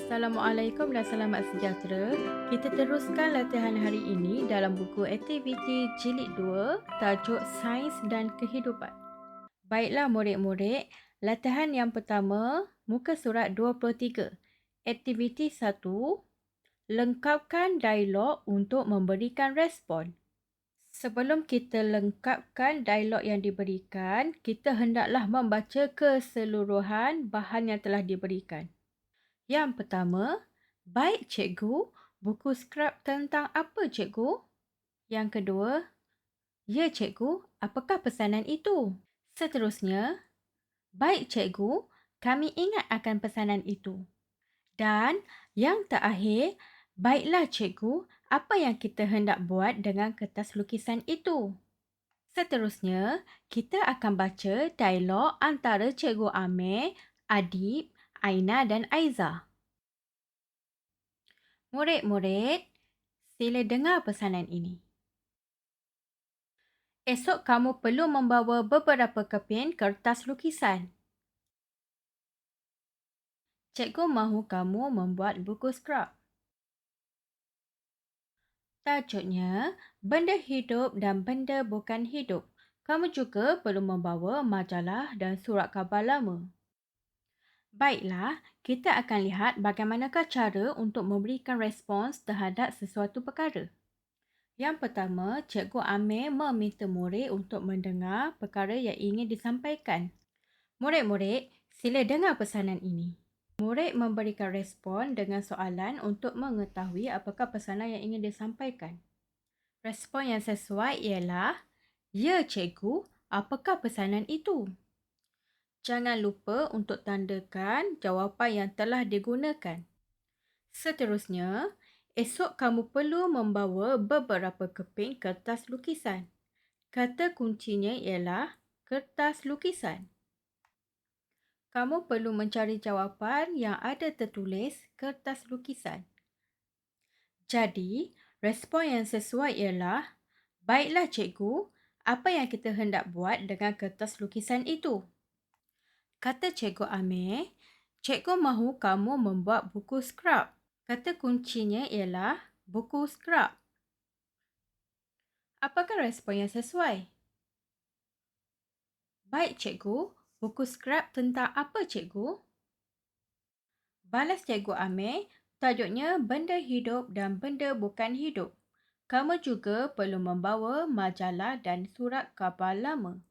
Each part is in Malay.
Assalamualaikum dan selamat sejahtera. Kita teruskan latihan hari ini dalam buku aktiviti jilid 2, tajuk Sains dan Kehidupan. Baiklah murid-murid, latihan yang pertama, muka surat 23. Aktiviti 1, lengkapkan dialog untuk memberikan respon. Sebelum kita lengkapkan dialog yang diberikan, kita hendaklah membaca keseluruhan bahan yang telah diberikan. Yang pertama, baik cikgu, buku skrap tentang apa cikgu? Yang kedua, ya cikgu, apakah pesanan itu? Seterusnya, baik cikgu, kami ingat akan pesanan itu. Dan yang terakhir, baiklah cikgu, apa yang kita hendak buat dengan kertas lukisan itu? Seterusnya, kita akan baca dialog antara Cikgu Amir, Adib, Aina dan Aiza. Murid-murid, sila dengar pesanan ini. Esok kamu perlu membawa beberapa keping kertas lukisan. Cikgu mahu kamu membuat buku skrap. Tajuknya, benda hidup dan benda bukan hidup. Kamu juga perlu membawa majalah dan surat khabar lama. Baiklah, kita akan lihat bagaimanakah cara untuk memberikan respons terhadap sesuatu perkara. Yang pertama, Cikgu Amir meminta murid untuk mendengar perkara yang ingin disampaikan. Murid-murid, sila dengar pesanan ini. Murid memberikan respon dengan soalan untuk mengetahui apakah pesanan yang ingin disampaikan. Respon yang sesuai ialah, ya cikgu, apakah pesanan itu? Jangan lupa untuk tandakan jawapan yang telah digunakan. Seterusnya, esok kamu perlu membawa beberapa keping kertas lukisan. Kata kuncinya ialah kertas lukisan. Kamu perlu mencari jawapan yang ada tertulis kertas lukisan. Jadi, respon yang sesuai ialah, baiklah cikgu, apa yang kita hendak buat dengan kertas lukisan itu? Kata Cikgu Amir, cikgu mahu kamu membuat buku skrap. Kata kuncinya ialah buku skrap. Apakah respon yang sesuai? Baik cikgu, buku skrap tentang apa cikgu? Balas Cikgu Amir, tajuknya benda hidup dan benda bukan hidup. Kamu juga perlu membawa majalah dan surat khabar lama.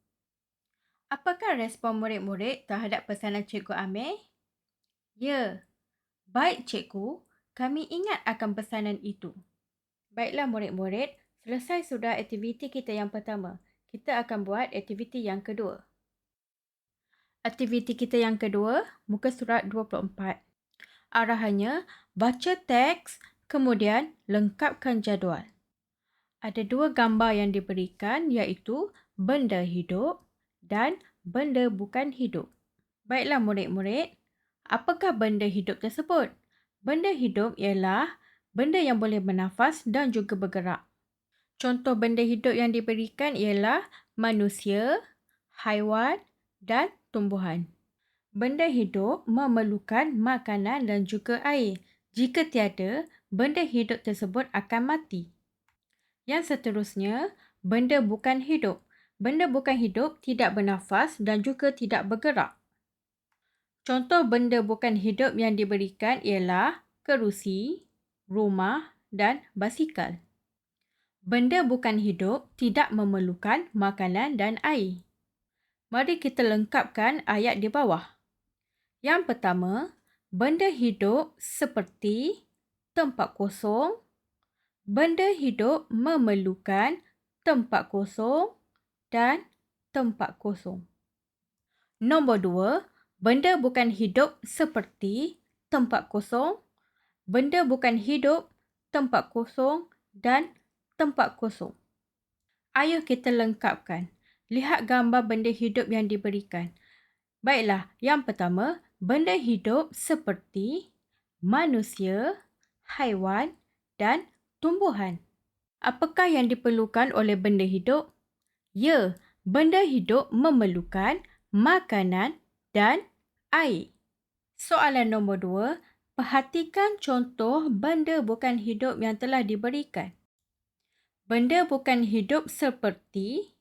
Apakah respon murid-murid terhadap pesanan Cikgu Amir? Ya, baik cikgu, kami ingat akan pesanan itu. Baiklah murid-murid, selesai sudah aktiviti kita yang pertama. Kita akan buat aktiviti yang kedua. Aktiviti kita yang kedua, muka surat 24. Arahannya, baca teks, kemudian lengkapkan jadual. Ada dua gambar yang diberikan iaitu benda hidup dan benda bukan hidup. Baiklah murid-murid, apakah benda hidup tersebut? Benda hidup ialah benda yang boleh bernafas dan juga bergerak. Contoh benda hidup yang diberikan ialah manusia, haiwan dan tumbuhan. Benda hidup memerlukan makanan dan juga air. Jika tiada, benda hidup tersebut akan mati. Yang seterusnya, benda bukan hidup. Benda bukan hidup tidak bernafas dan juga tidak bergerak. Contoh benda bukan hidup yang diberikan ialah kerusi, rumah dan basikal. Benda bukan hidup tidak memerlukan makanan dan air. Mari kita lengkapkan ayat di bawah. Yang pertama, benda hidup seperti tempat kosong. Benda hidup memerlukan tempat kosong dan tempat kosong. Nombor 2, benda bukan hidup seperti tempat kosong, benda bukan hidup, tempat kosong dan tempat kosong. Ayo kita lengkapkan. Lihat gambar benda hidup yang diberikan. Baiklah, yang pertama, benda hidup seperti manusia, haiwan dan tumbuhan. Apakah yang diperlukan oleh benda hidup? Ya, benda hidup memerlukan makanan dan air. Soalan nombor 2, Perhatikan contoh benda bukan hidup yang telah diberikan. Benda bukan hidup seperti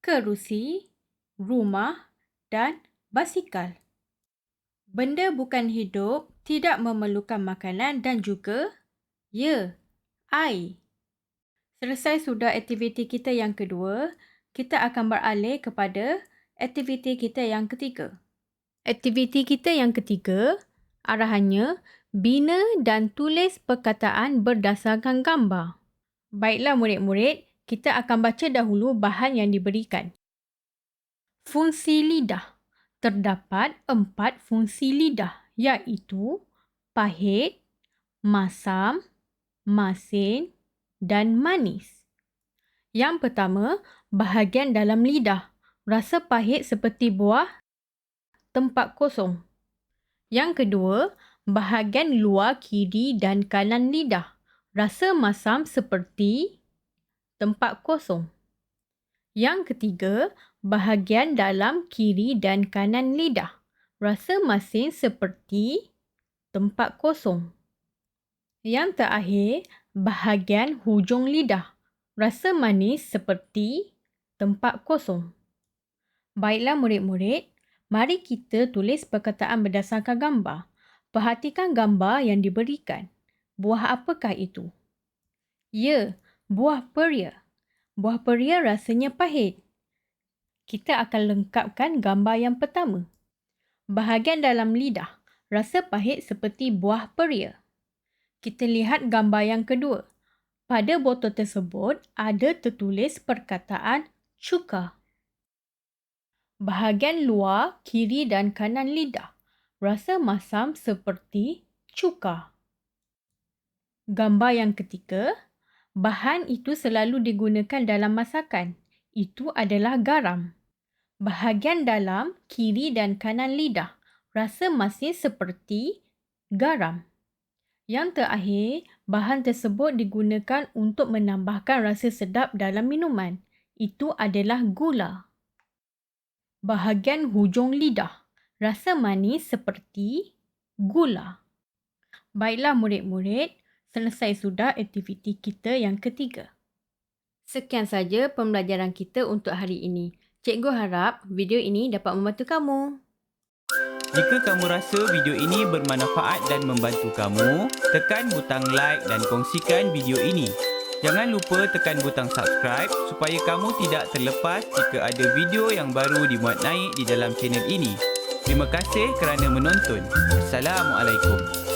kerusi, rumah dan basikal. Benda bukan hidup tidak memerlukan makanan dan juga, air. Selesai sudah aktiviti kita yang kedua, kita akan beralih kepada aktiviti kita yang ketiga. Aktiviti kita yang ketiga, arahannya bina dan tulis perkataan berdasarkan gambar. Baiklah murid-murid, kita akan baca dahulu bahan yang diberikan. Fungsi lidah. Terdapat 4 fungsi lidah, iaitu pahit, masam, masin dan manis. Yang pertama, bahagian dalam lidah. Rasa pahit seperti buah, tempat kosong. Yang kedua, bahagian luar kiri dan kanan lidah. Rasa masam seperti tempat kosong. Yang ketiga, bahagian dalam kiri dan kanan lidah. Rasa masin seperti tempat kosong. Yang terakhir, bahagian hujung lidah. Rasa manis seperti tempat kosong. Baiklah murid-murid, mari kita tulis perkataan berdasarkan gambar. Perhatikan gambar yang diberikan. Buah apakah itu? Buah peria. Buah peria rasanya pahit. Kita akan lengkapkan gambar yang pertama. Bahagian dalam lidah. Rasa pahit seperti buah peria. Kita lihat gambar yang kedua. Pada botol tersebut ada tertulis perkataan cuka. Bahagian luar, kiri dan kanan lidah. Rasa masam seperti cuka. Gambar yang ketiga. Bahan itu selalu digunakan dalam masakan. Itu adalah garam. Bahagian dalam, kiri dan kanan lidah. Rasa masin seperti garam. Yang terakhir, bahan tersebut digunakan untuk menambahkan rasa sedap dalam minuman. Itu adalah gula. Bahagian hujung lidah. Rasa manis seperti gula. Baiklah murid-murid, selesai sudah aktiviti kita yang ketiga. Sekian saja pembelajaran kita untuk hari ini. Cikgu harap video ini dapat membantu kamu. Jika kamu rasa video ini bermanfaat dan membantu kamu, tekan butang like dan kongsikan video ini. Jangan lupa tekan butang subscribe supaya kamu tidak terlepas jika ada video yang baru dimuat naik di dalam channel ini. Terima kasih kerana menonton. Assalamualaikum.